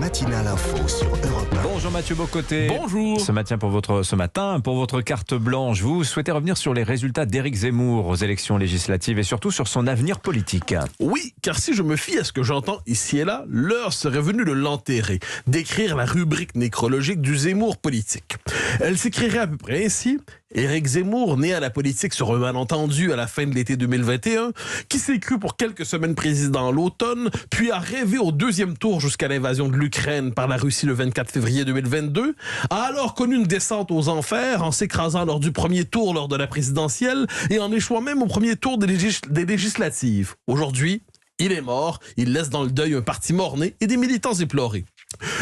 matinale info sur Europe 1. Bonjour Mathieu Bocoté. Bonjour. Ce matin, pour votre carte blanche, vous souhaitez revenir sur les résultats d'Éric Zemmour aux élections législatives et surtout sur son avenir politique. Oui, car si je me fie à ce que j'entends ici et là, l'heure serait venue de l'enterrer, d'écrire la rubrique nécrologique du Zemmour politique. Elle s'écrirait à peu près ainsi: Éric Zemmour, né à la politique sur un malentendu à la fin de l'été 2021, qui s'est cru pour quelques semaines président l'automne, puis a rêvé au deuxième tour jusqu'à l'invasion de l'Ukraine par la Russie le 24 février 2022, a alors connu une descente aux enfers en s'écrasant lors du premier tour lors de la présidentielle et en échouant même au premier tour des législatives. Aujourd'hui, il est mort, il laisse dans le deuil un parti mort-né et des militants éplorés.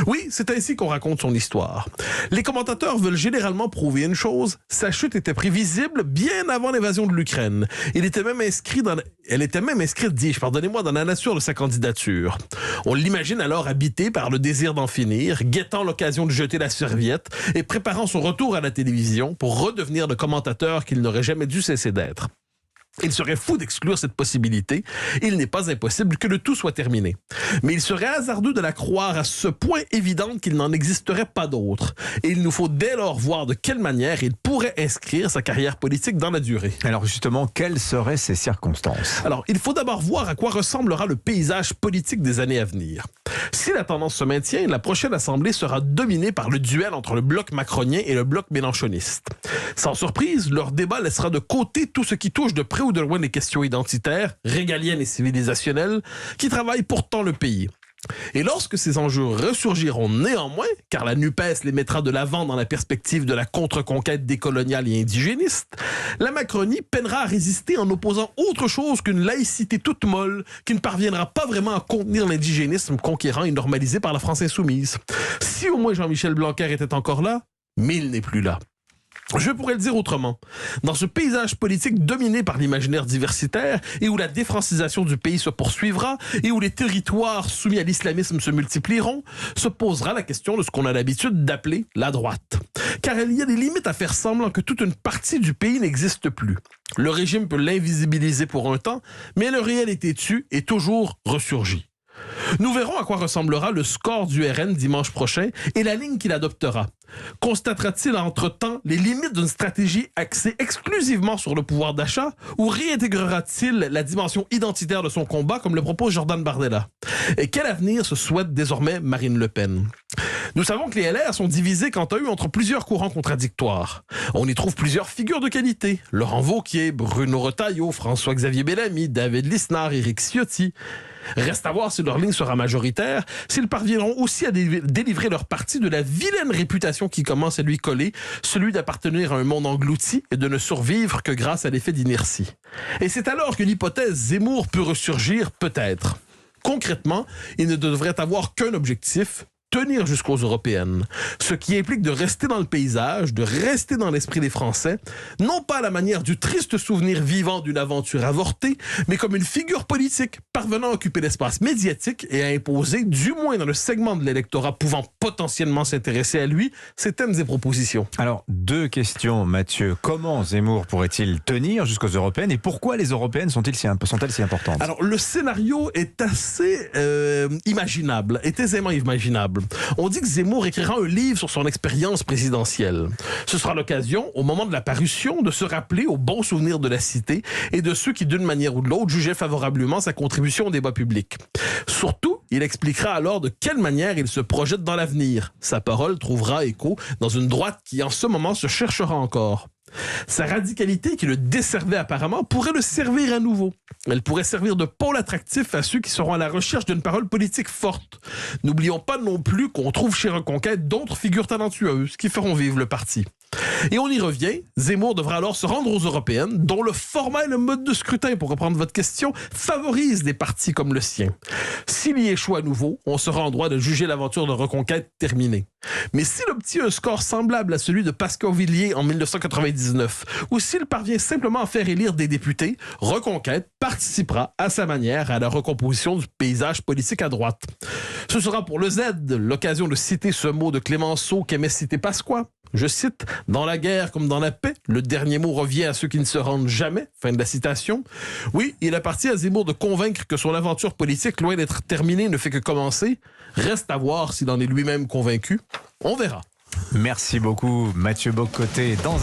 Oui, c'est ainsi qu'on raconte son histoire. Les commentateurs veulent généralement prouver une chose: sa chute était prévisible bien avant l'invasion de l'Ukraine. Elle était même inscrite, dis-je, dans la nature de sa candidature. On l'imagine alors habité par le désir d'en finir, guettant l'occasion de jeter la serviette et préparant son retour à la télévision pour redevenir le commentateur qu'il n'aurait jamais dû cesser d'être. Il serait fou d'exclure cette possibilité. Il n'est pas impossible que le tout soit terminé. Mais il serait hasardeux de la croire à ce point évidente qu'il n'en existerait pas d'autre. Et il nous faut dès lors voir de quelle manière il pourrait inscrire sa carrière politique dans la durée. Alors justement, quelles seraient ces circonstances? Alors, il faut d'abord voir à quoi ressemblera le paysage politique des années à venir. Si la tendance se maintient, la prochaine assemblée sera dominée par le duel entre le bloc macronien et le bloc mélenchoniste. Sans surprise, leur débat laissera de côté tout ce qui touche de près ou de loin les questions identitaires, régaliennes et civilisationnelles, qui travaillent pourtant le pays. Et lorsque ces enjeux ressurgiront néanmoins, car la NUPES les mettra de l'avant dans la perspective de la contre-conquête décoloniale et indigéniste, la Macronie peinera à résister en opposant autre chose qu'une laïcité toute molle qui ne parviendra pas vraiment à contenir l'indigénisme conquérant et normalisé par la France insoumise. Si au moins Jean-Michel Blanquer était encore là, mais il n'est plus là. Je pourrais le dire autrement. Dans ce paysage politique dominé par l'imaginaire diversitaire et où la défrancisation du pays se poursuivra et où les territoires soumis à l'islamisme se multiplieront, se posera la question de ce qu'on a l'habitude d'appeler la droite. Car il y a des limites à faire semblant que toute une partie du pays n'existe plus. Le régime peut l'invisibiliser pour un temps, mais le réel est têtu et toujours ressurgi. Nous verrons à quoi ressemblera le score du RN dimanche prochain et la ligne qu'il adoptera. Constatera-t-il entre-temps les limites d'une stratégie axée exclusivement sur le pouvoir d'achat ou réintégrera-t-il la dimension identitaire de son combat comme le propose Jordan Bardella? Et quel avenir se souhaite désormais Marine Le Pen? Nous savons que les LR sont divisés quant à eux entre plusieurs courants contradictoires. On y trouve plusieurs figures de qualité: Laurent Wauquiez, Bruno Retailleau, François-Xavier Bellamy, David Lisnard, Éric Ciotti. Reste à voir si leur ligne sera majoritaire, s'ils parviendront aussi à délivrer leur parti de la vilaine réputation qui commence à lui coller, celui d'appartenir à un monde englouti et de ne survivre que grâce à l'effet d'inertie. Et c'est alors que l'hypothèse Zemmour peut ressurgir, peut-être. Concrètement, il ne devrait avoir qu'un objectif: tenir jusqu'aux européennes. Ce qui implique de rester dans le paysage, de rester dans l'esprit des Français, non pas à la manière du triste souvenir vivant d'une aventure avortée, mais comme une figure politique parvenant à occuper l'espace médiatique et à imposer, du moins dans le segment de l'électorat pouvant potentiellement s'intéresser à lui, ses thèmes et propositions. Alors, deux questions, Mathieu. Comment Zemmour pourrait-il tenir jusqu'aux européennes et pourquoi les européennes sont-elles si importantes? Alors, le scénario est assez imaginable, est aisément imaginable. On dit que Zemmour écrira un livre sur son expérience présidentielle. Ce sera l'occasion, au moment de la parution, de se rappeler aux bons souvenirs de la cité et de ceux qui, d'une manière ou de l'autre, jugeaient favorablement sa contribution au débat public. Surtout, il expliquera alors de quelle manière il se projette dans l'avenir. Sa parole trouvera écho dans une droite qui, en ce moment, se cherchera encore. Sa radicalité qui le desservait apparemment pourrait le servir à nouveau. Elle pourrait servir de pôle attractif à ceux qui seront à la recherche d'une parole politique forte. N'oublions pas non plus qu'on trouve chez Reconquête d'autres figures talentueuses qui feront vivre le parti. Et on y revient, Zemmour devra alors se rendre aux européennes, dont le format et le mode de scrutin, pour reprendre votre question, favorisent des partis comme le sien. S'il y échoue à nouveau, on sera en droit de juger l'aventure de Reconquête terminée. Mais s'il obtient un score semblable à celui de Pascal Villiers en 1999, ou s'il parvient simplement à faire élire des députés, Reconquête participera à sa manière à la recomposition du paysage politique à droite. Ce sera pour le Z l'occasion de citer ce mot de Clémenceau qu'aimait citer Pasqua. Je cite, « Dans la guerre comme dans la paix, le dernier mot revient à ceux qui ne se rendent jamais. » Fin de la citation. Oui, il appartient à Zemmour de convaincre que son aventure politique, loin d'être terminée, ne fait que commencer. Reste à voir s'il en est lui-même convaincu. On verra. Merci beaucoup, Mathieu Bock-Côté. Dans